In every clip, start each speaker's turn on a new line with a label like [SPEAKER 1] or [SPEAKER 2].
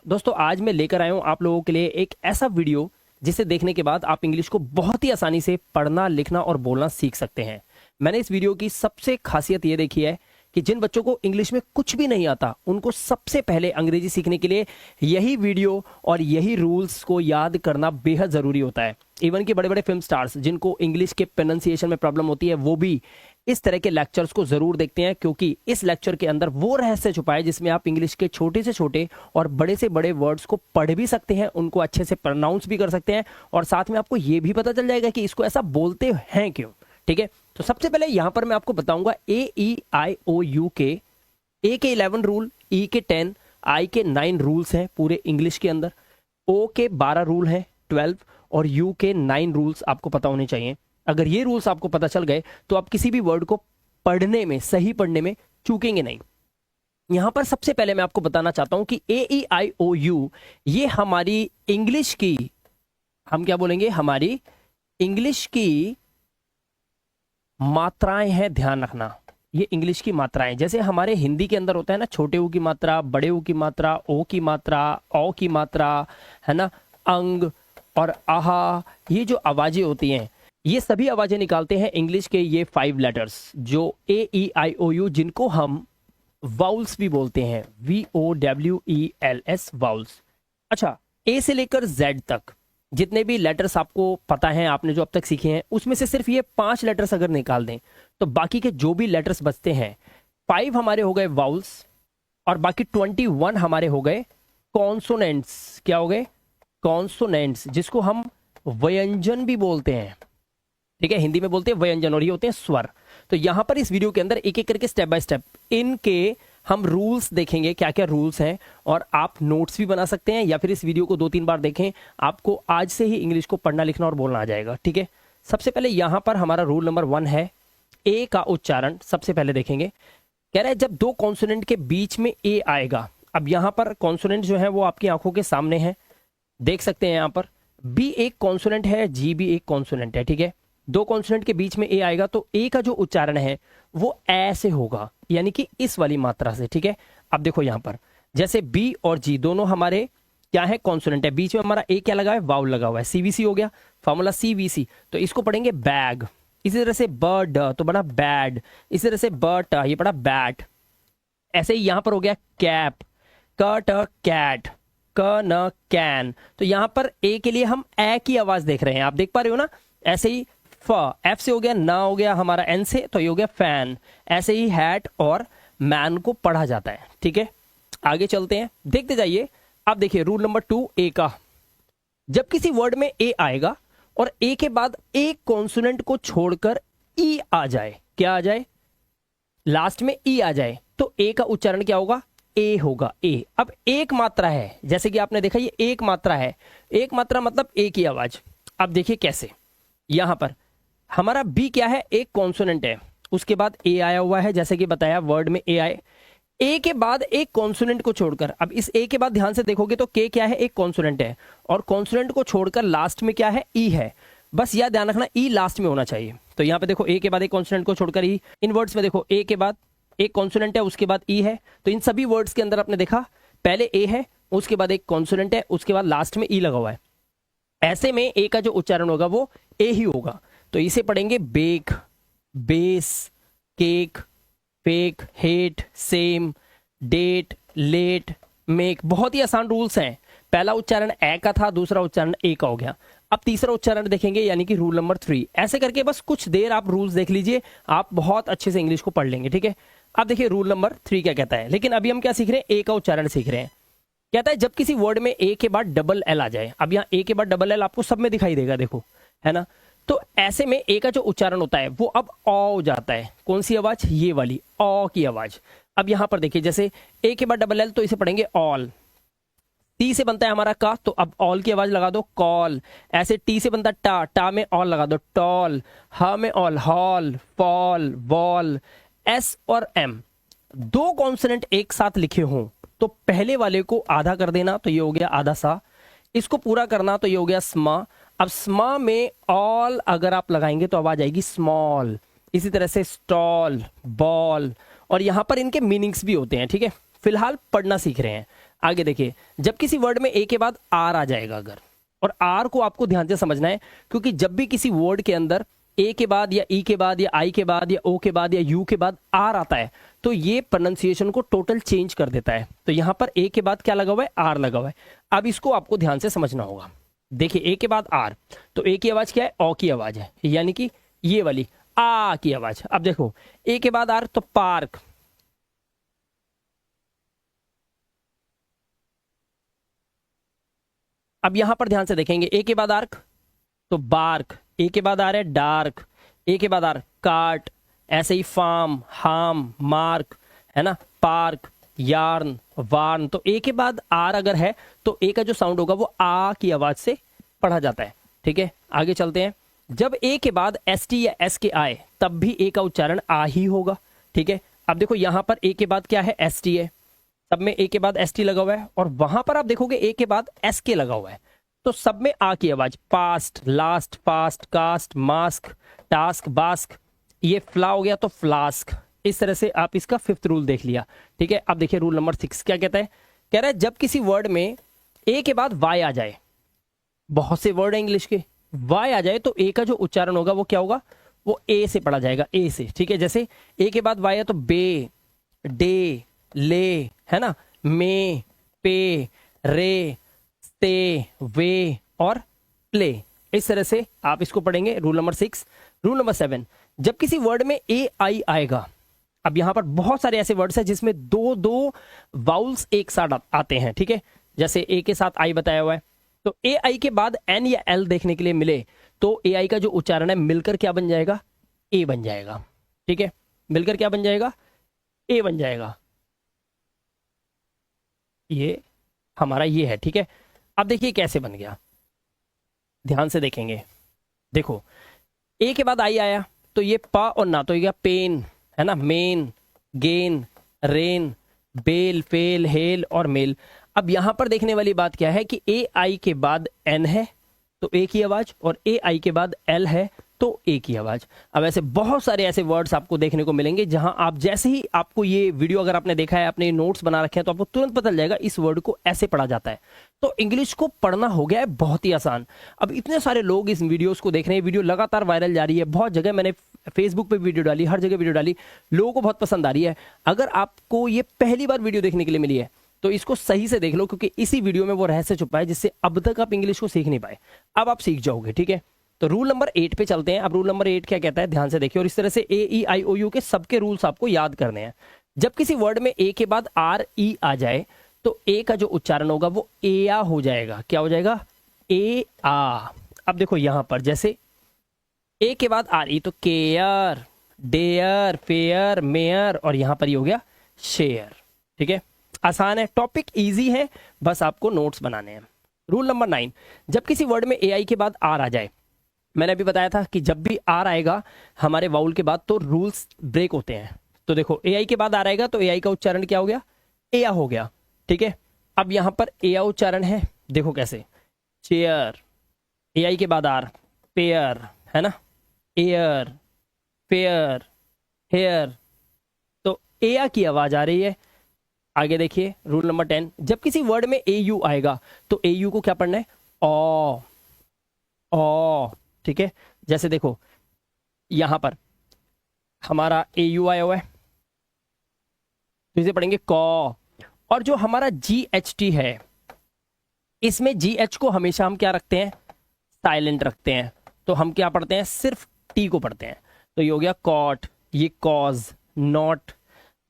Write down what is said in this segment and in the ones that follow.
[SPEAKER 1] दोस्तों आज मैं लेकर आया हूं आप लोगों के लिए एक ऐसा वीडियो जिसे देखने के बाद आप इंग्लिश को बहुत ही आसानी से पढ़ना, लिखना और बोलना सीख सकते हैं। मैंने इस वीडियो की सबसे खासियत ये देखी है कि जिन बच्चों को इंग्लिश में कुछ भी नहीं आता उनको सबसे पहले अंग्रेजी सीखने के लिए यही वीडियो और यही रूल्स को याद करना बेहद ज़रूरी होता है। इवन कि बड़े बड़े फिल्म स्टार्स जिनको इंग्लिश के प्रोनाउंसिएशन में प्रॉब्लम होती है वो भी इस तरह के लेक्चर्स को जरूर देखते हैं, क्योंकि इस लेक्चर के अंदर वो रहस्य छुपा है जिसमें आप इंग्लिश के छोटे से छोटे और बड़े से बड़े वर्ड्स को पढ़ भी सकते हैं, उनको अच्छे से प्रोनाउंस भी कर सकते हैं और साथ में आपको ये भी पता चल जाएगा कि इसको ऐसा बोलते हैं क्यों। ठीक है, तो सबसे पहले यहां पर मैं आपको बताऊंगा AEIOU के A के 11 रूल, E के 10, I के 9 रूल्स हैं पूरे इंग्लिश के अंदर, O के 12 रूल हैं 12 और U के 9 रूल्स आपको पता होने चाहिए। अगर ये रूल्स आपको पता चल गए तो आप किसी भी वर्ड को पढ़ने में, सही पढ़ने में चूकेंगे नहीं। यहां पर सबसे पहले मैं आपको बताना चाहता हूं कि AEIOU ये हमारी इंग्लिश की, हम क्या बोलेंगे, हमारी इंग्लिश की मात्राएं हैं। ध्यान रखना, ये इंग्लिश की मात्राएं, जैसे हमारे हिंदी के अंदर होता है ना, छोटे ऊ की मात्रा, बड़े ऊ की मात्रा, ओ की मात्रा, औ की मात्रा, है ना, अंग और आहा, ये जो आवाजें होती हैं ये सभी आवाजें निकालते हैं इंग्लिश के ये 5 लेटर्स जो AEIOU, जिनको हम वाउल्स भी बोलते हैं, VOWELS वाउल्स। अच्छा, A से लेकर Z तक जितने भी लेटर्स आपको पता हैं, आपने जो अब तक सीखे हैं, उसमें से सिर्फ ये 5 लेटर्स अगर निकाल दें तो बाकी के जो भी लेटर्स बचते हैं 5 हमारे हो गए वाउल्स और बाकी 21 हमारे हो गए कॉन्सोनेंट्स। क्या हो गए? कॉन्सोनेंट्स, जिसको हम व्यंजन भी बोलते हैं। ठीक है, हिंदी में बोलते हैं व्यंजन और ये होते हैं स्वर। तो यहां पर इस वीडियो के अंदर एक एक करके स्टेप बाय स्टेप इनके हम रूल्स देखेंगे, क्या क्या रूल्स हैं, और आप नोट्स भी बना सकते हैं या फिर इस वीडियो को 2-3 बार देखें, आपको आज से ही इंग्लिश को पढ़ना, लिखना और बोलना आ जाएगा। ठीक है, सबसे पहले यहां पर हमारा रूल नंबर 1 है ए का उच्चारण। सबसे पहले देखेंगे, कह रहा है जब 2 कॉन्सोनेंट के बीच में ए आएगा। अब यहां पर कॉन्सोनेंट जो है वो आपकी आंखों के सामने है, देख सकते हैं। यहां पर बी एक कॉन्सोनेंट है, जी भी एक कॉन्सोनेंट है। ठीक है, 2 कॉन्सोनेंट के बीच में ए आएगा तो ए का जो उच्चारण है वो ऐसे होगा, यानी कि इस वाली मात्रा से। ठीक है, अब देखो यहां पर जैसे बी और जी दोनों हमारे क्या है, कॉन्सोनेंट है, बीच में हमारा ए क्या लगा है, वाउल लगा हुआ है, CVC हो गया, फॉर्मूला CVC। तो इसको पढ़ेंगे बैग। इसी तरह से बर्ड तो बना बैड, इसी तरह से बर्ट ये पढ़ा बैट। ऐसे ही यहां पर हो गया कैप, कट कैट, क न कैन। तो यहां पर ए के लिए हम ए की आवाज देख रहे हैं, आप देख पा रहे हो ना। ऐसे ही एफ से हो गया, ना हो गया हमारा एन से, तो ये हो गया फैन। ऐसे ही हैट और मैन को पढ़ा जाता है। ठीक है, आगे चलते हैं, देखते जाइए। आप देखिए रूल नंबर 2 ए का, जब किसी वर्ड में ए आएगा और ए के बाद एक कॉन्सोनेंट को छोड़कर ई आ जाए, क्या आ जाए, लास्ट में ई आ जाए, तो ए का उच्चारण क्या होगा, ए होगा, ए। अब एक मात्रा है, जैसे कि आपने देखा ये एक मात्रा है, एक मात्रा मतलब ए की आवाज। अब देखिए कैसे, यहां पर हमारा बी क्या है, एक कॉन्सोनेंट है, उसके बाद ए आया हुआ है, जैसे कि बताया वर्ड में ए आए, ए के बाद एक कॉन्सोनेंट को छोड़कर। अब इस ए के बाद ध्यान से देखोगे तो के क्या है, एक कॉन्सोनेंट है, और कॉन्सोनेंट को छोड़कर लास्ट में क्या है, ई है। बस यह ध्यान रखना, ई लास्ट में होना चाहिए। तो यहां पे देखो ए के बाद एक कॉन्सोनेंट को छोड़कर ई, इन वर्ड्स में देखो ए के बाद एक कॉन्सोनेंट है, उसके बाद ई है। तो इन सभी वर्ड्स के अंदर आपने देखा पहले ए है, उसके बाद एक कॉन्सोनेंट है, उसके बाद लास्ट में ई लगा हुआ है। ऐसे में ए का जो उच्चारण होगा वो ए ही होगा। तो इसे पढ़ेंगे bake, base, cake, fake, hate, same, date, late, make. बहुत ही आसान रूल्स हैं। पहला उच्चारण ए का था, दूसरा उच्चारण ए का हो गया। अब तीसरा उच्चारण देखेंगे, यानी कि रूल नंबर 3। ऐसे करके बस कुछ देर आप रूल्स देख लीजिए, आप बहुत अच्छे से इंग्लिश को पढ़ लेंगे। ठीक है, अब देखिए रूल नंबर 3 क्या कहता है, लेकिन अभी हम क्या सीख रहे हैं, ए का उच्चारण सीख रहे हैं। कहता है जब किसी वर्ड में ए के बाद डबल एल आ जाए। अब यहाँ ए के बाद डबल एल आपको सब में दिखाई देगा, देखो, है ना। तो ऐसे में ए का जो उच्चारण होता है वो अब ओ हो जाता है। कौन सी आवाज, ये वाली ओ की आवाज। अब यहां पर देखिए, जैसे ए के बाद डबल एल तो इसे पढ़ेंगे ऑल। टी से बनता है हमारा का, तो अब ऑल की आवाज लगा दो, कॉल। ऐसे टी से बनता है टा, टा में ऑल लगा दो, टॉल। ह में all, hall, fall, wall. S और एम 2 कॉन्सोनेंट एक साथ लिखे हों तो पहले वाले को आधा कर देना, तो ये हो गया आधा सा। इसको पूरा करना तो ये हो गया स्मा। अब स्मा में ऑल अगर आप लगाएंगे तो आवाज आएगी स्मॉल। इसी तरह से स्टॉल, बॉल, और यहां पर इनके मीनिंग्स भी होते हैं। ठीक है, फिलहाल पढ़ना सीख रहे हैं। आगे देखिए, जब किसी वर्ड में ए के बाद आर आ जाएगा अगर, और आर को आपको ध्यान से समझना है, क्योंकि जब भी किसी वर्ड के अंदर ए के बाद या ई के बाद या आई के बाद या ओ के बाद या यू के बाद आर आता है तो ये प्रोनाउंसिएशन को टोटल चेंज कर देता है। तो यहां पर ए के बाद क्या लगा हुआ है, आर लगा हुआ है। अब इसको आपको ध्यान से समझना होगा। देखिए ए के बाद आर, तो ए की आवाज क्या है, ओ की आवाज है, यानी कि ये वाली आ की आवाज। अब देखो ए के बाद आर तो पार्क, अब यहां पर ध्यान से देखेंगे ए के बाद आर्क तो बार्क, ए के बाद आ रहा है डार्क, ए के बाद आ रहा कार्ट, ऐसे ही फार्म, हार्म, मार्क, है ना, पार्क, यार्न, वार्न। तो ए के बाद आर अगर है तो ए का जो साउंड होगा वो आ की आवाज से पढ़ा जाता है। ठीक है, आगे चलते हैं। जब ए के बाद एस टी या एस के आए तब भी ए का उच्चारण आ ही होगा। ठीक है, अब देखो यहां पर ए के बाद क्या है, एस टी है, सब में ए के बाद एस टी लगा हुआ है, और वहां पर आप देखोगे ए के बाद एस के लगा हुआ है, तो सब में आ की आवाज। Past, last, fast, cast, mask, task, bask, ये फ्ला हो गया तो फ्लास्क। इस तरह से आप इसका फिफ्थ रूल देख लिया। ठीक है, अब देखिए रूल नंबर 6 क्या कहता है, कह रहा है जब किसी वर्ड में ए के बाद वाई आ जाए, बहुत से वर्ड है इंग्लिश के, वाई आ जाए तो ए का जो उच्चारण होगा वो क्या होगा, वो ए से पढ़ा जाएगा, ए से। ठीक है, जैसे ए के बाद वाई है तो बे, डे, ले, है ना, मे, पे, रे, स्टे, वे और प्ले। इस तरह से आप इसको पढ़ेंगे, रूल नंबर 6। रूल नंबर 7, जब किसी वर्ड में ए आई आएगा, अब यहां पर बहुत सारे ऐसे वर्ड्स हैं जिसमें दो दो वाउल्स एक साथ आते हैं। ठीक है, जैसे ए के साथ आई बताया हुआ है, तो ए आई के बाद एन या एल देखने के लिए मिले तो ए आई का जो उच्चारण है मिलकर क्या बन जाएगा, ए बन जाएगा। ठीक है, मिलकर क्या बन जाएगा, ए बन जाएगा। ये हमारा ये है। ठीक है, अब देखिए कैसे बन गया, ध्यान से देखेंगे। देखो ए के बाद आई आया तो ये पा और ना तो ये पेन, है ना, men, gain, rain, bell, fail, hell और मेल। अब यहां पर देखने वाली बात क्या है कि ए आई के बाद एन है तो ए की आवाज, और ए आई के बाद एल है तो ए की आवाज। अब ऐसे बहुत सारे ऐसे वर्ड्स आपको देखने को मिलेंगे जहां आप जैसे ही आपको ये वीडियो अगर आपने देखा है, अपने नोट्स बना रखे हैं, तो आपको तुरंत पता चल जाएगा इस वर्ड को ऐसे पढ़ा जाता है। तो इंग्लिश को पढ़ना हो गया है बहुत ही आसान। अब इतने सारे लोग इस वीडियोस को देख रहे हैं, वीडियो लगातार वायरल जा रही है, बहुत जगह मैंने फेसबुक पे वीडियो डाली, हर जगह वीडियो डाली, लोगों को बहुत पसंद आ रही है। अगर आपको ये पहली बार वीडियो देखने के लिए मिली है तो इसको सही से देख लो, क्योंकि इसी वीडियो में वो रहस्य छुपा है जिससे अब तक आप इंग्लिश को सीख नहीं पाए, अब आप सीख जाओगे। ठीक है, तो रूल नंबर 8 पे चलते हैं। अब रूल नंबर 8 क्या कहता है, ध्यान से देखिए, और इस तरह से ए ई आई ओ यू के सबके रूल्स आपको याद करने हैं। जब किसी वर्ड में ए के बाद आर ई आ जाए तो ए का जो उच्चारण होगा वो ए आ हो जाएगा। क्या हो जाएगा, ए आ। अब देखो यहां पर जैसे ए के बाद आर ई तो केयर, डेयर, फेयर, मेयर, और यहां पर ये हो गया शेयर। ठीक है, आसान है, टॉपिक इजी है, बस आपको नोट्स बनाने हैं। रूल नंबर 9, जब किसी वर्ड में ए आई के बाद आर आ जाए, मैंने अभी बताया था कि जब भी आर आएगा हमारे वाउल के बाद तो रूल्स ब्रेक होते हैं। तो देखो ए आई के बाद आर आएगा तो ए आई का उच्चारण क्या हो गया, ए आ हो गया। ठीक है, अब यहां पर ए आ उच्चारण है, देखो कैसे, चेयर, ए आई के बाद आर, पेयर, है ना, एयर, फेयर, हेयर, तो ए आ की आवाज आ रही है। आगे देखिए रूल नंबर 10, जब किसी वर्ड में ए यू आएगा तो ए यू को क्या पढ़ना है, ओ, ओ। ठीक है, जैसे देखो यहां पर हमारा ए यू आया हुआ है तो इसे पढ़ेंगे कॉ, और जो हमारा जी एच टी है इसमें जी एच को हमेशा हम क्या रखते हैं, साइलेंट रखते हैं, तो हम क्या पढ़ते हैं, सिर्फ टी को पढ़ते हैं। तो ये हो गया कॉट, ये कॉज, नॉट,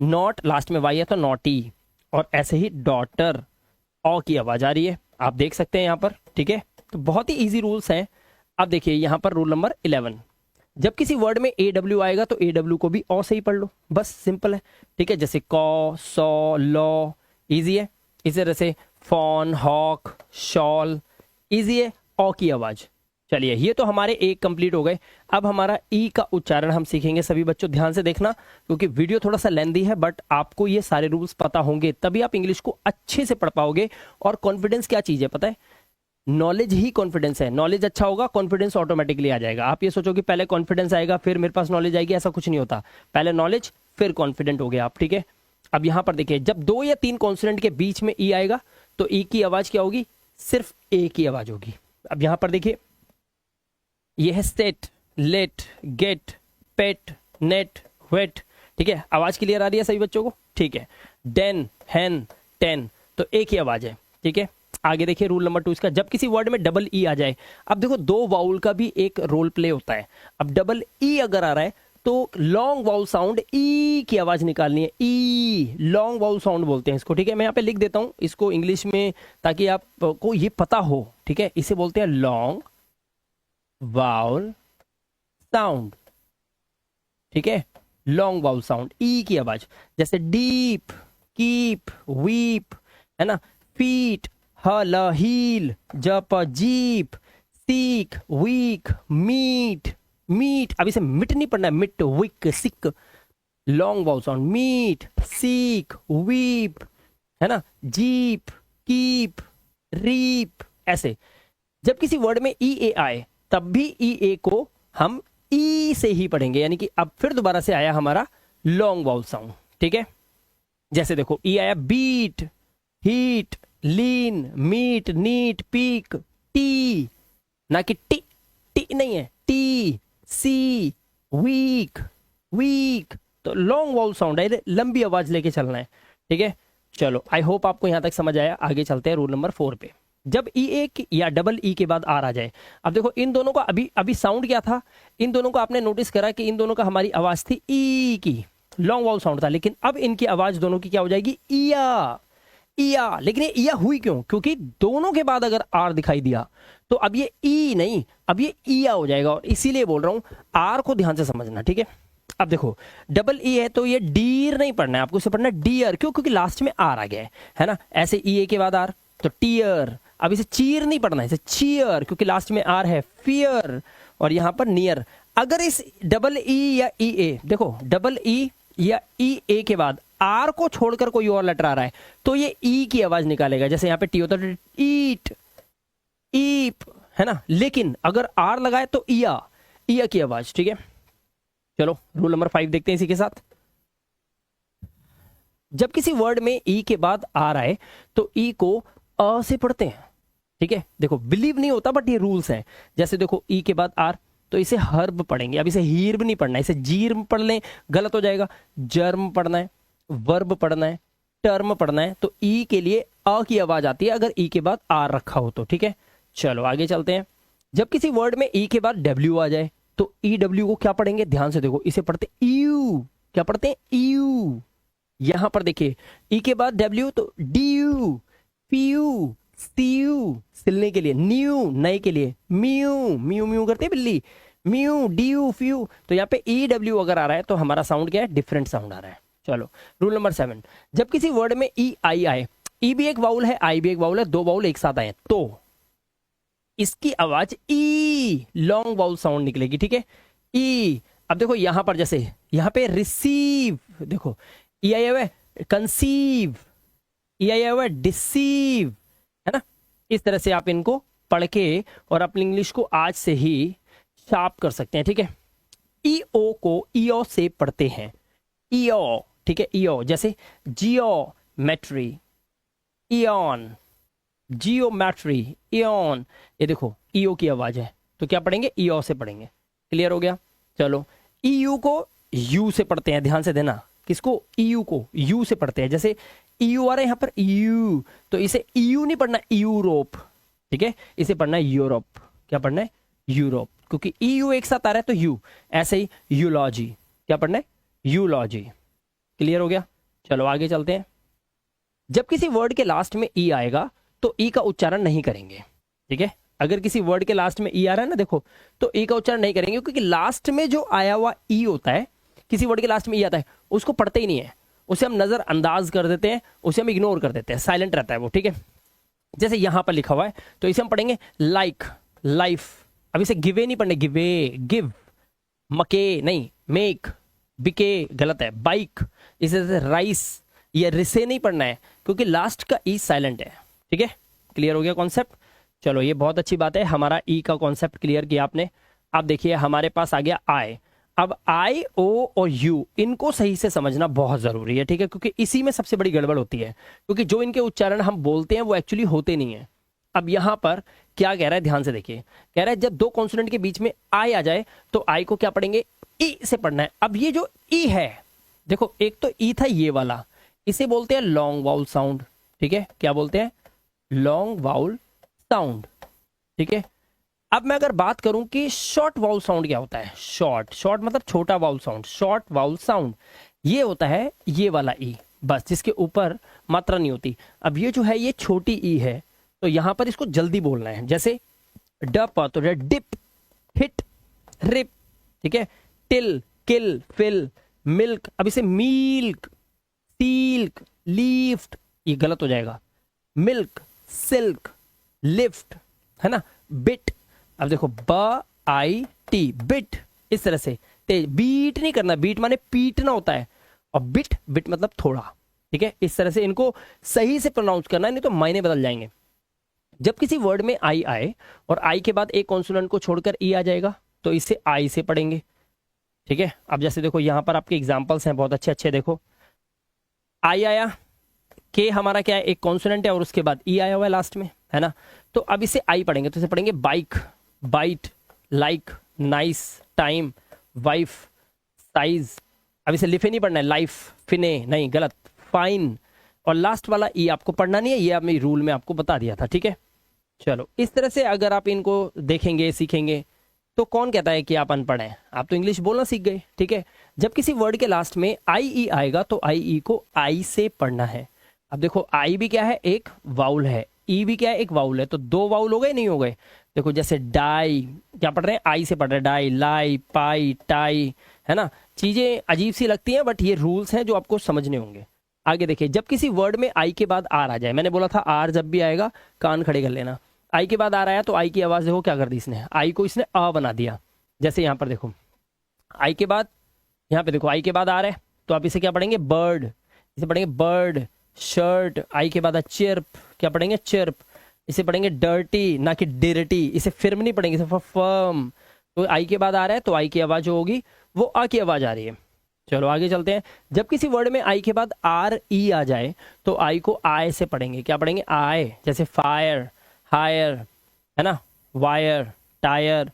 [SPEAKER 1] नॉट लास्ट में वाई है तो नॉटी, और ऐसे ही डॉटर, ओ की आवाज आ रही है, आप देख सकते हैं यहां पर। ठीक है, तो बहुत ही इजी रूल्स हैं। अब देखिए यहां पर रूल नंबर 11, जब किसी वर्ड में ए डब्ल्यू आएगा तो ए डब्ल्यू को भी ओ से ही पढ़ लो, बस सिंपल है। ठीक है, जैसे कॉ, सॉ, लॉ, इजी है। इसी तरह से फॉन, हॉक, शॉल, इजी है, ओ की आवाज। चलिए ये तो हमारे एक कंप्लीट हो गए। अब हमारा ई का उच्चारण हम सीखेंगे। सभी बच्चों ध्यान से देखना, क्योंकि वीडियो थोड़ा सा लेंदी है, बट आपको ये सारे रूल्स पता होंगे तभी आप इंग्लिश को अच्छे से पढ़ पाओगे। और कॉन्फिडेंस क्या चीज है पता है, नॉलेज ही कॉन्फिडेंस है। नॉलेज अच्छा होगा, कॉन्फिडेंस ऑटोमेटिकली आ जाएगा। आप ये सोचो कि पहले कॉन्फिडेंस आएगा फिर मेरे पास नॉलेज आएगी, ऐसा कुछ नहीं होता। पहले नॉलेज फिर कॉन्फिडेंट हो गया आप। ठीक है, अब यहां पर देखिए, जब 2 या 3 कॉन्सोनेंट के बीच में ई आएगा तो ई की आवाज क्या होगी? सिर्फ ए की आवाज होगी। अब यहां पर देखिए, ये है सेट, लेट, गेट, पेट, नेट, वेट। ठीक है, आवाज क्लियर आ रही है सभी बच्चों को? ठीक है। डेन, हैन, टेन, तो एक ही आवाज है। ठीक है, आगे देखिए रूल नंबर 2 इसका, जब किसी वर्ड में डबल ई आ जाए। अब देखो, 2 वाउल का भी एक रोल प्ले होता है। अब डबल ई अगर आ रहा है तो लॉन्ग वाउल साउंड ई की आवाज निकालनी है। ई, लॉन्ग वाउल साउंड बोलते हैं इसको। ठीक है, मैं यहाँ पे लिख देता हूं इसको इंग्लिश में ताकि आपको ये पता हो। ठीक है, इसे बोलते हैं लॉन्ग वाउल साउंड। ठीक है, लॉन्ग वाउल साउंड, ई की आवाज। जैसे डीप, कीप, वीप, है ना, फीट, हल, हील, जप, jeep, seek, week, meet, meet. अब इसे मिट नहीं पढ़ना है, mitt, wick, sick, long vowel sound. Meet, seek, weep, है ना, जीप, कीप, रीप, ऐसे। जब किसी वर्ड में ई ए आए तब भी ई ए को हम ई से ही पढ़ेंगे, यानी कि अब फिर दोबारा से आया हमारा लॉन्ग वाउल साउंड। ठीक है, जैसे देखो ई आया बीट, हीट, लीन, मीट, नीट, पीक, टी, ना कि टी, टी नहीं है, टी, सी, वीक, वीक। तो लॉन्ग वाउल साउंड है, लंबी आवाज लेके चलना है। ठीक है, चलो आई होप आपको यहां तक समझ आया। आगे चलते हैं रूल नंबर 4 पे। जब ई ए या डबल ई के बाद आर आ जाए, अब देखो इन दोनों का अभी अभी साउंड क्या था? इन दोनों को आपने नोटिस करा कि इन दोनों का हमारी आवाज थी ई की, लॉन्ग वाउल साउंड था। लेकिन अब इनकी आवाज दोनों की क्या हो जाएगी? इया, इया। लेकिन ये इया हुई क्यों? क्योंकि दोनों के बाद अगर आर दिखाई दिया तो अब ये ई नहीं, अब ये इया हो जाएगा। और इसीलिए बोल रहा हूं आर को ध्यान से समझना। ठीक है, अब देखो डबल ई है तो ये डीर नहीं पढ़ना है आपको, इसे पढ़ना है डियर। क्यों? क्योंकि लास्ट में आर आ गया है ना। ऐसे ई ए के बाद आर तो टीयर। अब इसे चीर नहीं पढ़ना है, इसे चीयर, क्योंकि लास्ट में आर है। फियर, और यहां पर नियर। अगर इस डबल ई या ई ए, देखो डबल ई या ई ए के बाद आर को छोड़कर कोई और लेटर आ रहा है तो ये ई की आवाज निकालेगा। जैसे यहां पे टी होता है ईट, ईप, है ना। लेकिन अगर आर लगाए तो इया, इया की आवाज। ठीक है, चलो रूल नंबर 5 देखते हैं इसी के साथ। जब किसी वर्ड में ई के बाद आर आए तो ई को अ से पढ़ते हैं। ठीक है, देखो बिलीव नहीं होता बट ये रूल्स हैं। जैसे देखो ई के बाद आर तो इसे हर्ब पढ़ेंगे। अब इसे हीर्ब नहीं पढ़ना है, इसे जीर्म पढ़ लें, गलत हो जाएगा। जर्म पढ़ना है, वर्ब पढ़ना है, टर्म पढ़ना है। तो ई के लिए अ की आवाज आती है अगर ई के बाद आर रखा हो तो। ठीक है, चलो आगे चलते हैं। जब किसी वर्ड में ई के बाद डब्ल्यू आ जाए तो ई डब्ल्यू को क्या पढ़ेंगे? ध्यान से देखो, इसे पढ़ते यू। क्या पढ़ते हैं? यू। यहां पर देखिए ई के बाद डब्ल्यू तो D U, P U, C U, सिलने के लिए, न्यू, नए के लिए, म्यू, म्यू म्यू करते हैं बिल्ली, म्यू, डी यू, फ्यू। तो यहाँ पे ई डब्ल्यू अगर आ रहा है तो हमारा साउंड क्या है? डिफरेंट साउंड आ रहा है। चलो रूल नंबर 7, जब किसी वर्ड में ई आई आए, ई भी एक वाउल है, आई भी एक वाउल है, 2 वाउल एक साथ आए तो इसकी आवाज ई, लॉन्ग वाउल साउंड निकलेगी। ठीक है, ई। अब देखो यहां पर जैसे यहां पे रिसीव, देखो ई आई हुआ है कंसीव, ई आई हुआ है डिसीव, है ना। इस तरह से आप इनको पढ़ के और अपनी इंग्लिश को आज से ही शार्प कर सकते हैं। ठीक है, ई ओ को ईओ से पढ़ते हैं, ईओ। ठीक है, ईओ। जैसे जियोमेट्री, इयन, जियोमेट्री, इयन। ये देखो ईओ की आवाज है तो क्या पढ़ेंगे? ईओ से पढ़ेंगे। क्लियर हो गया? चलो ईयू को यू से पढ़ते हैं, ध्यान से देना। किसको? ईयू को यू से पढ़ते हैं। जैसे ईयू आ रहा है यहां पर यू, तो इसे ईयू नहीं पढ़ना, यूरोप। ठीक है, इसे पढ़ना है यूरोप। क्या पढ़ना है? यूरोप, क्योंकि ईयू एक साथ आ रहा है तो यू। ऐसे ही यूलॉजी, क्या पढ़ना है? यूलॉजी। क्लियर हो गया? चलो आगे चलते हैं। जब किसी वर्ड के लास्ट में ई आएगा तो ई का उच्चारण नहीं करेंगे। ठीक है, अगर किसी वर्ड के लास्ट में ई आ रहा है ना, देखो, तो ई का उच्चारण नहीं करेंगे, क्योंकि लास्ट में जो आया हुआ ई होता है, किसी वर्ड के लास्ट में ई आता है, उसको पढ़ते ही नहीं है, उसे हम नजरअंदाज कर देते हैं, उसे हम इग्नोर कर देते हैं, साइलेंट रहता है वो। ठीक है, जैसे यहां पर लिखा हुआ है तो इसे हम पढ़ेंगे लाइक, लाइफ। अब इसे गिवे नहीं पढ़ने, गिवे, गिव, मके नहीं, मेक, बिके गलत है, बाइक। इसे राइस या रिसे नहीं पढ़ना है, क्योंकि लास्ट का ई साइलेंट है। ठीक है, क्लियर हो गया कॉन्सेप्ट? चलो ये बहुत अच्छी बात है, हमारा ई का कॉन्सेप्ट क्लियर किया आपने। अब देखिए हमारे पास आ गया आई। अब आई, ओ और यू इनको सही से समझना बहुत जरूरी है, ठीक है, क्योंकि इसी में सबसे बड़ी गड़बड़ होती है, क्योंकि जो इनके उच्चारण हम बोलते हैं वो एक्चुअली होते नहीं है। अब यहां पर क्या कह रहा है, ध्यान से देखिए, कह रहा है जब दो कॉन्सोनेंट के बीच में आई आ जाए तो आई को क्या पढ़ेंगे, ई से पढ़ना है। अब ये जो ई है, देखो एक तो ई था ये वाला, इसे बोलते हैं लॉन्ग वाउल साउंड, ठीक है, क्या बोलते हैं, लॉन्ग वाउल साउंड, ठीक है। अब मैं अगर बात करूं कि शॉर्ट वाउल साउंड क्या होता है, शॉर्ट, शॉर्ट मतलब छोटा vowel sound, short vowel sound ये होता है ये वाला ई, बस जिसके ऊपर मात्रा नहीं होती। अब ये जो है ये छोटी ई है, तो यहां पर इसको जल्दी बोलना है, जैसे डप तो डिप, हिट, रिप, ठीक है, टिल, किल, फिल, मिल्क, अब इसे मील्क, सील्क, लीफ्ट, ये गलत हो जाएगा, मिल्क, सिल्क, लिफ्ट, है ना, बिट, अब देखो ब आई टी, बिट, इस तरह से तेज, बीट नहीं करना, बीट माने पीटना होता है, और बिट, बिट मतलब थोड़ा, ठीक है, इस तरह से इनको सही से प्रोनाउंस करना है, नहीं तो मायने बदल जाएंगे। जब किसी वर्ड में आई आए और आई के बाद एक कॉन्सोनेंट को छोड़कर ई आ जाएगा तो इसे आई से पढ़ेंगे, ठीक है। अब जैसे देखो यहां पर आपके एग्जांपल्स हैं बहुत अच्छे अच्छे, देखो आई आया, के हमारा क्या है, एक कॉन्सोनेंट है और उसके बाद ई आया हुआ है लास्ट में, है ना, तो अब इसे आई पढ़ेंगे, तो इसे पढ़ेंगे bike, bite, like, nice, time, wife, size, अब इसे लिफे नहीं पढ़ना है, लाइफ, फिने नहीं, गलत, फाइन, और लास्ट वाला ई आपको पढ़ना नहीं है, ये मैं रूल में आपको बता दिया था, ठीक है। चलो इस तरह से अगर आप इनको देखेंगे सीखेंगे तो कौन कहता है कि आप अनपढ़ हैं, आप तो इंग्लिश बोलना सीख गए, ठीक है। जब किसी वर्ड के लास्ट में आई ई आएगा तो आई ई को आई से पढ़ना है। अब देखो आई भी क्या है, एक वाउल है, ई भी क्या है, एक वाउल है, तो दो वाउल हो गए, नहीं हो गए, देखो जैसे डाई, क्या पढ़ रहे हैं, आई से पढ़ रहे हैं, डाई, लाई, पाई, टाई, है ना, चीजें अजीब सी लगती हैं बट ये रूल्स हैं जो आपको समझने होंगे। आगे देखिए, जब किसी वर्ड में आई के बाद आर आ जाए, मैंने बोला था आर जब भी आएगा कान खड़े कर लेना, आई के बाद आर आया तो आई की आवाज देखो क्या कर दी इसने, आई को इसने अ बना दिया। जैसे यहाँ पर देखो आई के बाद, यहाँ पे देखो आई के बाद आ रहा है तो आप इसे क्या पढ़ेंगे, बर्ड, इसे पढ़ेंगे बर्ड, शर्ट, आई के बाद चिर्प, क्या पढ़ेंगे, चिर्प, इसे पढ़ेंगे डर्टी ना कि डिर्टी, इसे फिर्म नहीं पढ़ेंगे, इसे फर्म। तो आई के बाद आ रहा है तो आई की आवाज जो होगी वो आ की आवाज आ रही है। चलो आगे चलते हैं, जब किसी वर्ड में आई के बाद आर ई आ जाए तो आई को आय से पढ़ेंगे, क्या पढ़ेंगे, आय, जैसे फायर, हायर, है ना, वायर, टायर,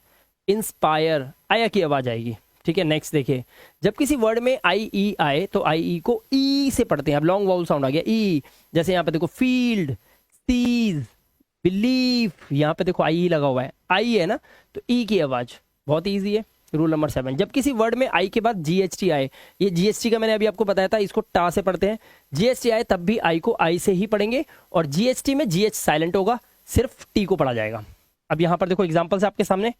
[SPEAKER 1] इंस्पायर, आया की आवाज आएगी, ठीक है। नेक्स्ट देखिए, जब किसी वर्ड में आई ई आए तो आई ई को ई से पढ़ते हैं, अब लॉन्ग वाउल साउंड आ गया ई, जैसे यहाँ पे देखो फील्ड, सीज, बिलीव, यहाँ पे देखो आई लगा हुआ है, आई है ना, तो ई की आवाज, बहुत ईजी है। रूल नंबर 7, जब किसी वर्ड में आई के बाद जीएचटी आए, ये जीएचटी का मैंने अभी आपको बताया था, इसको टा से पढ़ते हैं, जीएचटी आए तब भी आई को आई से ही पढ़ेंगे, और जीएचटी में जीएच साइलेंट होगा, सिर्फ टी को पढ़ा जाएगा। अब यहां पर देखो एग्जांपल्स आपके सामने,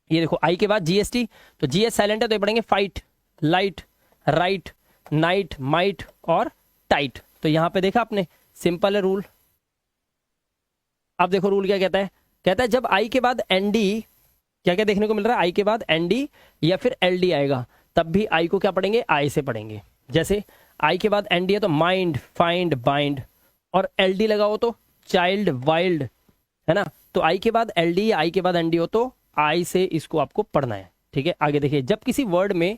[SPEAKER 1] ये देखो आई के बाद जीएसटी, तो जीएच साइलेंट है तो ये पढ़ेंगे fight, light, right, night, might और टाइट। तो यहां पे देखा आपने, सिंपल है रूल। अब देखो रूल क्या कहता है, कहता है जब आई के बाद एनडी, क्या क्या देखने को मिल रहा है, आई के बाद एनडी या फिर एलडी आएगा तब भी आई को क्या पढ़ेंगे, आई से पढ़ेंगे। जैसे आई के बाद एनडी है तो माइंड, फाइंड, बाइंड, और एलडी लगा हो तो चाइल्ड, वाइल्ड, है ना, तो आई के बाद एलडी या आई के बाद एनडी हो तो आई से इसको आपको पढ़ना है, ठीक है। आगे देखिए, जब किसी वर्ड में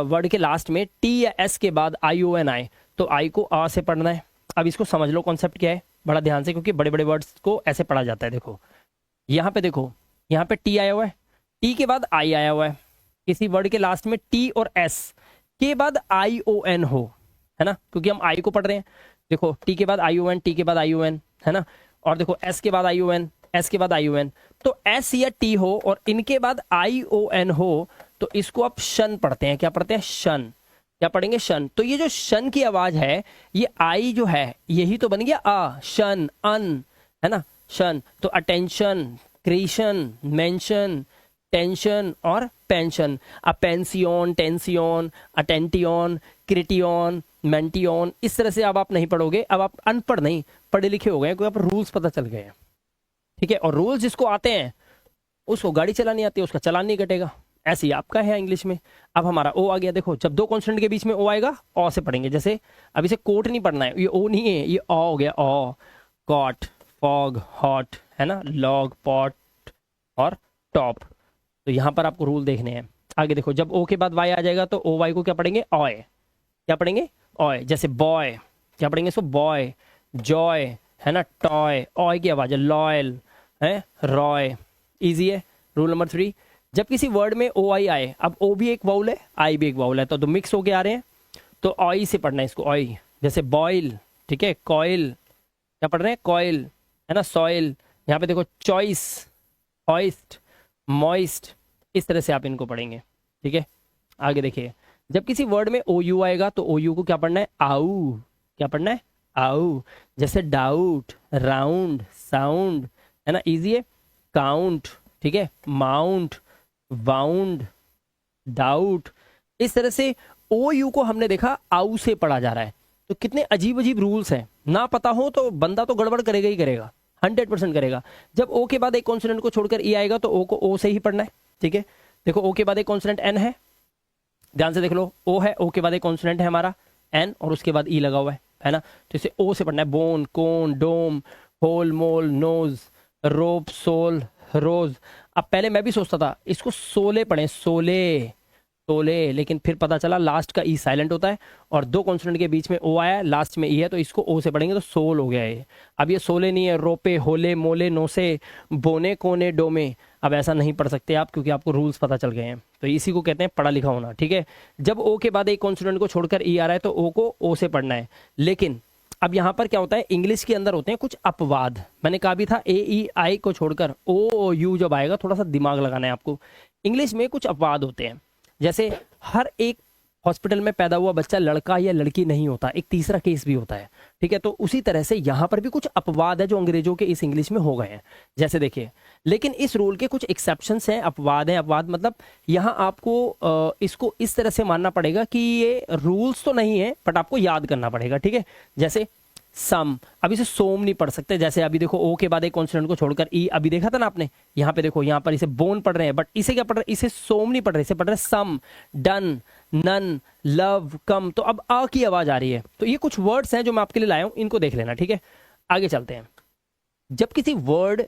[SPEAKER 1] वर्ड के लास्ट में टी या एस के बाद आई ओ एन आए तो आई को आ से पढ़ना है। अब इसको समझ लो कॉन्सेप्ट क्या है बड़ा ध्यान से, क्योंकि बड़े बड़े वर्ड्स को ऐसे पढ़ा जाता है। देखो यहाँ पे देखो, यहाँ पे टी आया हुआ है, टी के बाद आई आया हुआ है, किसी वर्ड के लास्ट में टी और एस के बाद आई ओ एन हो, है ना, क्योंकि हम आई को पढ़ रहे हैं। देखो टी के बाद आई ओ एन, टी के बाद आई ओ एन, है ना, और देखो एस के बाद आई ओ एन, एस के बाद आई ओ एन, तो एस या टी हो और इनके बाद आई ओ एन हो तो इसको आप शन पढ़ते हैं, क्या पढ़ते हैं, शन, क्या पढ़ेंगे, शन। तो ये जो शन की आवाज है, ये आई जो है यही तो बन गया आ, शन, अन, है ना, शन। तो अटेंशन, क्रिएशन, मेंशन, टेंशन और पेंशन, अपेंसियोन, टेंसियोन, अटेंटियोन, क्रिटियोन, मेंटियोन, इस तरह से अब आप नहीं पढ़ोगे, अब आप अनपढ़ नहीं पढ़े लिखे हो गए, क्योंकि आप रूल्स पता चल गए हैं, ठीक है। और रूल्स जिसको आते हैं उसको गाड़ी चलानी आती है, उसका चालान नहीं कटेगा, ऐसे ही आपका है इंग्लिश में। अब हमारा ओ आ गया, देखो जब दो कॉन्सोनेंट के बीच में ओ आएगा ओ से पढ़ेंगे। जैसे अब इसे कोट नहीं पढ़ना है, ये ओ नहीं है, ये ओ हो गया, ओ, कॉट, फॉग, हॉट, है ना, लॉग, पॉट और टॉप। तो यहाँ पर आपको रूल देखने हैं, आगे देखो, जब ओ के बाद वाई आ जाएगा तो ओ वाई को क्या पढ़ेंगे, ऑय। क्या पढ़ेंगे, ऑय। जैसे बॉय, क्या पढ़ेंगे इसको, बॉय। जॉय, है ना, टॉय। ऑय की आवाज है, लॉयल, है, रॉय। इजी है। रूल नंबर 3, जब किसी वर्ड में ओ आई आए, अब ओ भी एक वाउल है, आई भी एक वाउल है, तो दो मिक्स होके आ रहे हैं, तो ऑय से पढ़ना है इसको, ऑय। जैसे बॉयल, ठीक है, कॉयल, क्या पढ़ रहे हैं, कॉयल, है ना, सॉइल। यहाँ पे देखो, चॉइस, हॉइस्ट, मॉइस्ट। इस तरह से आप इनको पढ़ेंगे, ठीक है। आगे देखिए, जब किसी वर्ड में ओ यू आएगा तो ओ यू को क्या पढ़ना है, आऊ। क्या पढ़ना है, आऊ। जैसे डाउट, राउंड, साउंड, है ना, इजी है। काउंट, ठीक है, माउंट, वाउंड, डाउट। इस तरह से ओ यू को हमने देखा आऊ से पढ़ा जा रहा है। तो कितने अजीब अजीब रूल्स हैं, ना पता हो तो बंदा तो गड़बड़ करेगा ही करेगा, 100% करेगा। जब ओ के बाद एक कॉन्सोनेंट को छोड़कर ई आएगा तो ओ को ओ से ही पढ़ना है, ठीक है। देखो, ओ के बाद एक कॉन्सोनेंट एन है, ध्यान से देख लो, ओ है, ओ के बाद एक कॉन्सोनेंट है हमारा एन, और उसके बाद ई लगा हुआ है ना, तो इसे ओ से पढ़ना है। बोन, कोन, डोम, होल, मोल, नोज, रोप, सोल, रोज। अब पहले मैं भी सोचता था इसको सोले पढ़े, सोले, सोले, लेकिन फिर पता चला लास्ट का ई साइलेंट होता है, और दो कॉन्सोनेंट के बीच में ओ आया है, लास्ट में ई है, तो इसको ओ से पढ़ेंगे तो सोल हो गया ये। अब ये सोले नहीं है, रोपे, होले, मोले, नोसे, बोने, कोने, डोमे। अब ऐसा नहीं पढ़ सकते आप, क्योंकि आपको रूल्स पता चल गए हैं। तो इसी को कहते हैं पढ़ा लिखा होना, ठीक है। जब ओ के बाद एक कॉन्सोनेंट को छोड़कर ई आ रहा है तो ओ को ओ से पढ़ना है। लेकिन अब यहाँ पर क्या होता है, इंग्लिश के अंदर होते हैं कुछ अपवाद। मैंने कहा भी था, ए ई आई को छोड़कर ओ यू जब आएगा, थोड़ा सा दिमाग लगाना है आपको। इंग्लिश में कुछ अपवाद होते हैं, जैसे हर एक हॉस्पिटल में पैदा हुआ बच्चा लड़का या लड़की नहीं होता, एक तीसरा केस भी होता है, ठीक है। तो उसी तरह से यहाँ पर भी कुछ अपवाद है जो अंग्रेजों के इस इंग्लिश में हो गए हैं, जैसे देखिए। लेकिन इस रूल के कुछ एक्सेप्शंस हैं, अपवाद हैं। अपवाद मतलब यहाँ आपको इसको इस तरह से मानना पड़ेगा कि ये रूल्स तो नहीं है, बट आपको याद करना पड़ेगा, ठीक है। जैसे सम, अब इसे सोम नहीं पढ़ सकते। जैसे अभी देखो, ओ के बाद एक कॉन्सोनेंट को छोड़कर ई, अभी देखा था ना आपने, यहाँ पे देखो, यहाँ पर इसे बोन पढ़ रहे हैं, बट इसे क्या पढ़ रहे हैं, इसे सोम नहीं पढ़ रहे, इसे पढ़ रहे हैं सम, डन, नन, लव, कम। तो अब आ की आवाज आ रही है। तो ये कुछ वर्ड्स हैं जो मैं आपके लिए लाया हूं, इनको देख लेना, ठीक है। आगे चलते हैं। जब किसी वर्ड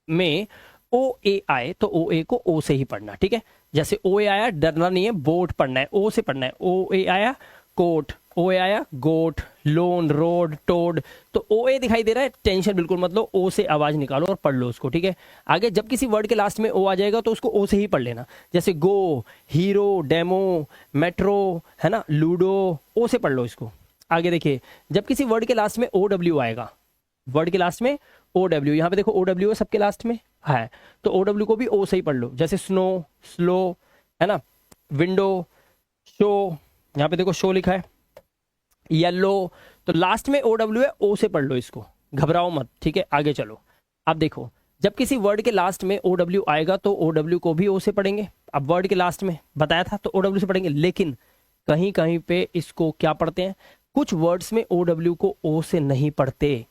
[SPEAKER 1] में ओ ए आए तो ओ ए को ओ से ही पढ़ना, ठीक है। जैसे ओ ए आया, डरना नहीं है, बोट पढ़ना है, ओ से पढ़ना है। ओ ए आया, कोट, ओ ए आया, गोट, लोन, रोड, टोड। तो ओ ए दिखाई दे रहा है, टेंशन बिल्कुल मत लो, ओ से आवाज निकालो और पढ़ लो उसको, ठीक है। आगे जब किसी वर्ड के लास्ट में ओ आ जाएगा तो उसको ओ से ही पढ़ लेना। जैसे गो, हीरो, डेमो, मेट्रो, है ना, लूडो, ओ से पढ़ लो इसको। आगे देखिए, जब किसी वर्ड के लास्ट में ओ डब्ल्यू आएगा, वर्ड के लास्ट में ओ डब्ल्यू, यहाँ पे देखो ओ डब्ल्यू है सबके लास्ट में है, तो ओ डब्ल्यू को भी ओ से ही पढ़ लो। जैसे स्नो, स्लो, है ना, विंडो, शो, यहाँ पे देखो शो लिखा है, येलो, तो लास्ट में ओ डब्ल्यू है, ओ से पढ़ लो इसको, घबराओ मत, ठीक है। आगे चलो, अब देखो, जब किसी वर्ड के लास्ट में ओ डब्ल्यू आएगा तो ओ डब्ल्यू को भी ओ से पढ़ेंगे। अब वर्ड के लास्ट में बताया था तो ओ डब्ल्यू से पढ़ेंगे, लेकिन कहीं कहीं पे इसको क्या पढ़ते हैं, कुछ वर्ड्स में ओ डब्ल्यू को ओ से नहीं पढ़ते,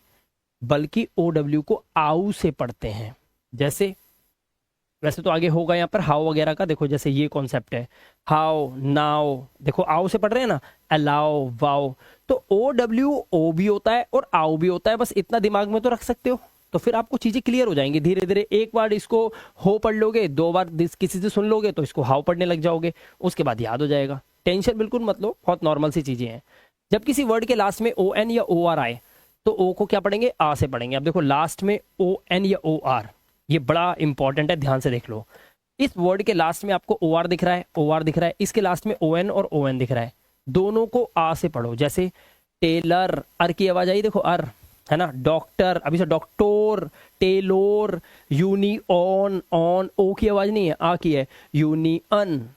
[SPEAKER 1] बल्कि ओ डब्ल्यू को आउ से पढ़ते हैं। जैसे, वैसे तो आगे होगा यहाँ पर हाउ वगैरह का, देखो जैसे ये कॉन्सेप्ट है, हाउ, नाउ, देखो आओ से पढ़ रहे हैं ना, अलाउ, वाओ। तो ओ डब्ल्यू ओ भी होता है और आओ भी होता है, बस इतना दिमाग में तो रख सकते हो, तो फिर आपको चीजें क्लियर हो जाएंगी धीरे धीरे। एक बार इसको हो पढ़ लोगे, दो बार किसी से सुन लोगे तो इसको हाउ पढ़ने लग जाओगे, उसके बाद याद हो जाएगा। टेंशन बिल्कुल मत लो, बहुत नॉर्मल सी चीजें हैं। जब किसी वर्ड के लास्ट में ओ एन या ओ आर आए तो ओ को क्या पढ़ेंगे, आ से पढ़ेंगे। अब देखो, लास्ट में ओ एन या ओ आर, ये बड़ा इंपॉर्टेंट है, ध्यान से देख लो। इस वर्ड के लास्ट में आपको ओ आर दिख रहा है, ओ आर दिख रहा है, इसके लास्ट में ओ एन और ओ एन दिख रहा है, दोनों को आ से पढ़ो। जैसे टेलर, अर की आवाज आई, देखो अर, है ना, डॉक्टर, अभी से डॉक्टर, टेलोर, यूनियन, ऑन, ओ की आवाज नहीं है, आ की है, यूनियन,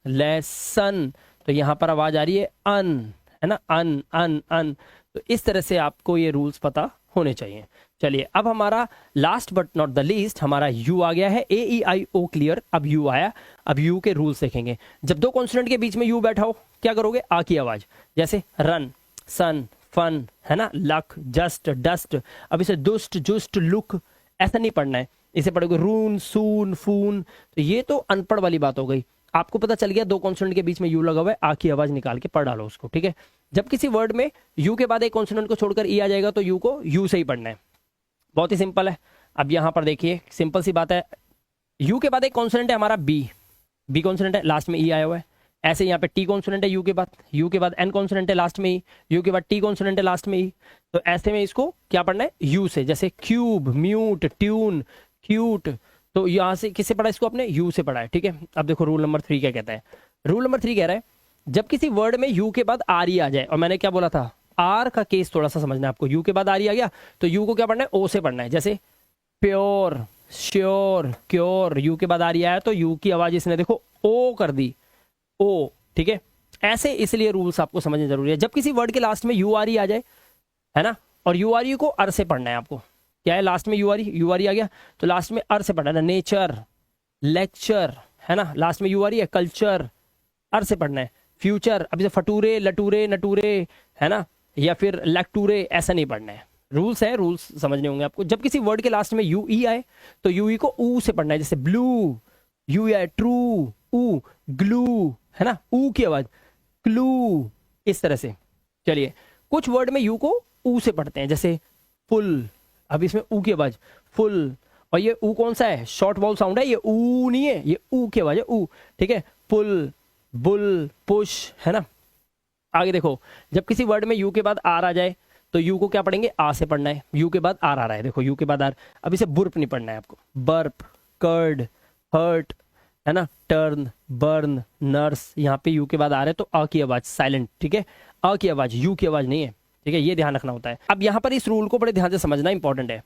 [SPEAKER 1] लेसन, तो यहां पर आवाज आ रही है अन, है ना, अन, अन, अन। तो इस तरह से आपको ये रूल्स पता होने चाहिए। चलिए, अब हमारा last but not the least, हमारा यू आ गया है, ए ई आई ओ क्लियर, अब यू आया। अब यू के रूल्स देखेंगे। जब दो कॉन्सोनेंट के बीच में यू बैठा हो, क्या करोगे, आ की आवाज। जैसे रन, सन, फन, है ना, लक, जस्ट, डस्ट। अब इसे दुस्ट, जुस्ट, लुक, ऐसा नहीं पढ़ना है, इसे पढ़ोगे रून, सून, फून। तो ये तो अनपढ़ वाली बात हो गई। आपको पता चल गया दो कॉन्सोनेंट के बीच में यू लगा हुआ है, आ की आवाज निकाल के पढ़ डालो उसको, ठीक है। जब किसी वर्ड में यू के बाद एक कॉन्सोनेंट को छोड़कर ई आ जाएगा तो यू को यू से ही पढ़ना है, बहुत ही सिंपल है। अब यहां पर देखिए, सिंपल सी बात है, यू के बाद एक कॉन्सोनेंट है हमारा बी, बी कॉन्सोनेंट है, लास्ट में ई आया हुआ है। ऐसे यहाँ पे टी कॉन्सोनेंट है यू के बाद एन कॉन्सोनेंट है लास्ट में ई, यू के बाद टी कॉन्सोनेंट है लास्ट में ई। तो ऐसे में इसको क्या पढ़ना है, यू से, जैसे क्यूब, म्यूट, ट्यून, क्यूट। तो यहाँ से किससे पढ़ा इसको आपने, यू से पढ़ा है, ठीक है। अब देखो रूल नंबर 3 क्या कहता है। रूल नंबर 3 कह रहा है जब किसी वर्ड में यू के बाद आर ई आ जाए, और मैंने क्या बोला था, आर का केस थोड़ा सा समझना है आपको, यू के बाद आर ई आ गया तो यू को क्या पढ़ना है, ओ से पढ़ना है। जैसे प्योर, श्योर, क्योर, यू के बाद आर ई आया तो यू की आवाज इसने देखो ओ कर दी, ओ, ठीक है। ऐसे इसलिए रूल्स आपको समझना जरूरी है। जब किसी वर्ड के लास्ट में यू आर ई आ जाए, है ना, और यू आर ई को अर से पढ़ना है आपको। क्या है लास्ट में यू आर ई आ गया तो लास्ट में अर से पढ़ना है। नेचर, लेक्चर, है ना, लास्ट में यू आर ई है। कल्चर, अर से पढ़ना है। फ्यूचर, अभी से फटूरे, लटूरे, नटूरे, है ना, या फिर लैक्टूरे, ऐसा नहीं पढ़ना है। रूल्स है, रूल्स समझने होंगे आपको। जब किसी वर्ड के लास्ट में यू ई आए तो यू ई को ऊ से पढ़ना है। जैसे ब्लू, यू आए, ट्रू, ऊ, ग्लू, है ना, ऊ की आवाज, क्लू, इस तरह से। चलिए, कुछ वर्ड में यू को ऊ से पढ़ते हैं, जैसे फुल, अब इसमें ऊ की आवाज, फुल। और ये ऊ कौन सा है, शॉर्ट वाउल साउंड है, ये ऊ नहीं है, ये ऊ की आवाज है, ऊ, ठीक है। पुल, बुल, पुश, है ना। आगे देखो, जब किसी वर्ड में यू के बाद आर आ जाए तो यू को क्या पढ़ेंगे, आ से पढ़ना है। यू के बाद आर आ रहा है, देखो यू के बाद आर। अब इसे बुर्प नहीं पढ़ना है आपको। बर्प, कर्ड, हर्ट, है ना, टर्न, बर्न, नर्स, यहाँ पे यू के बाद आ रहा है तो अ की आवाज साइलेंट, ठीक है। अ की आवाज, यू की आवाज नहीं है, ठीक है, ये ध्यान रखना होता है। अब यहाँ पर इस रूल को बड़े ध्यान से समझना इंपॉर्टेंट है।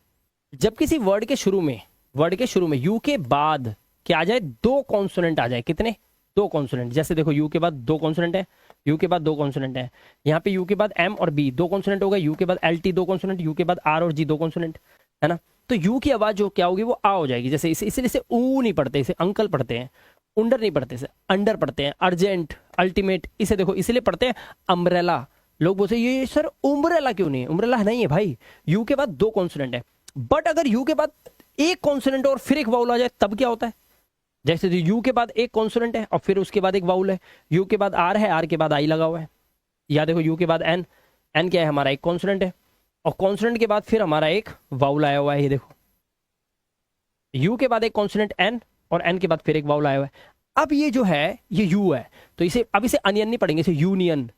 [SPEAKER 1] जब किसी वर्ड के शुरू में यू के बाद क्या आ जाए, दो कॉन्सोनेंट आ जाए। कितने, दो कॉन्सोनेंट। जैसे देखो यू के बाद दो कॉन्सोनेंट है, यू के बाद दो कॉन्सोनेंट है। यहाँ पे यू के बाद एम और बी दो कॉन्सोनेंट हो गए, यू के बाद एल टी दो कॉन्सोनेंट, यू के बाद आर और जी दो कॉन्सोनेंट, है ना। तो यू की आवाज जो क्या होगी, वो आ हो जाएगी। जैसे इसलिए इसे ऊ नहीं पढ़ते, इसे अंकल पढ़ते हैं। उंडर नहीं पढ़ते, इसे अंडर पढ़ते हैं। अर्जेंट, अल्टीमेट, इसे देखो इसलिए पढ़ते हैं अम्ब्रेला। लोग बोलते हैं ये सर उम्ब्रेला क्यों नहीं है, उम्ब्रेला नहीं है भाई, यू के बाद दो कॉन्सोनेंट है। बट अगर यू के बाद एक कॉन्सोनेंट और फिर एक वाउल आ जाए तब क्या होता है। जैसे यू के बाद एक कॉन्सोनेंट है और फिर उसके बाद एक वाउल है। यू के बाद आर है, आर के बाद आई लगा हुआ है। या देखो यू के बाद एन, एन क्या है हमारा, एक कॉन्सोनेंट है, और कॉन्सोनेंट के बाद फिर हमारा एक वाउल आया हुआ है। ये देखो यू के बाद एक कॉन्सोनेंट एन और एन के बाद फिर एक वाउल आया हुआ है। अब ये जो है ये यू है तो इसे अब इसे अनियन नहीं पढ़ेंगे, इसे यूनियन।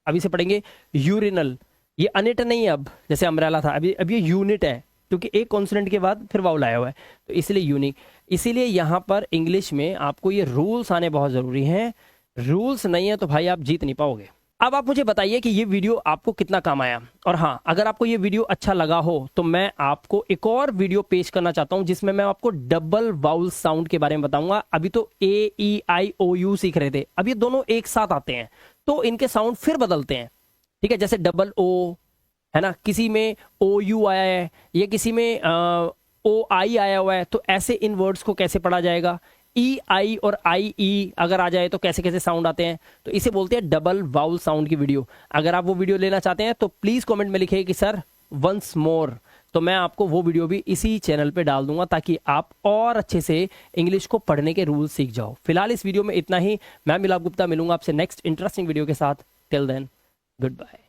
[SPEAKER 1] अब इसे पढ़ेंगे यूरिनल। ये अनिट नहीं है, अब जैसे अम्ब्रेला था, अब ये यूनिट है क्योंकि एक कॉन्सोनेंट के बाद फिर वाउल आया हुआ है तो इसलिए यूनिक। इसीलिए यहाँ पर इंग्लिश में आपको ये रूल्स आने बहुत जरूरी हैं। रूल्स नहीं है तो भाई आप जीत नहीं पाओगे। अब आप मुझे बताइए कि ये वीडियो आपको कितना काम आया। और हाँ, अगर आपको ये वीडियो अच्छा लगा हो तो मैं आपको एक और वीडियो पेश करना चाहता हूं जिसमें मैं आपको डबल वाउल साउंड के बारे में बताऊंगा। अभी तो ए ई आई ओ यू सीख रहे थे, अब ये दोनों एक साथ आते हैं तो इनके साउंड फिर बदलते हैं, ठीक है। जैसे डबल ओ, है ना, किसी में ओ यू आया है, या किसी में ओ आई आया हुआ है, तो ऐसे इन वर्ड्स को कैसे पढ़ा जाएगा। ई आई और आई ई अगर आ जाए तो कैसे कैसे साउंड आते हैं, तो इसे बोलते हैं डबल वाउल साउंड की वीडियो। अगर आप वो वीडियो लेना चाहते हैं तो प्लीज कमेंट में लिखिए कि सर वंस मोर, तो मैं आपको वो वीडियो भी इसी चैनल पे डाल दूंगा ताकि आप और अच्छे से इंग्लिश को पढ़ने के रूल सीख जाओ। फिलहाल इस वीडियो में इतना ही। मैं मिलाप गुप्ता मिलूंगा आपसे नेक्स्ट इंटरेस्टिंग वीडियो के साथ। Till then, good bye.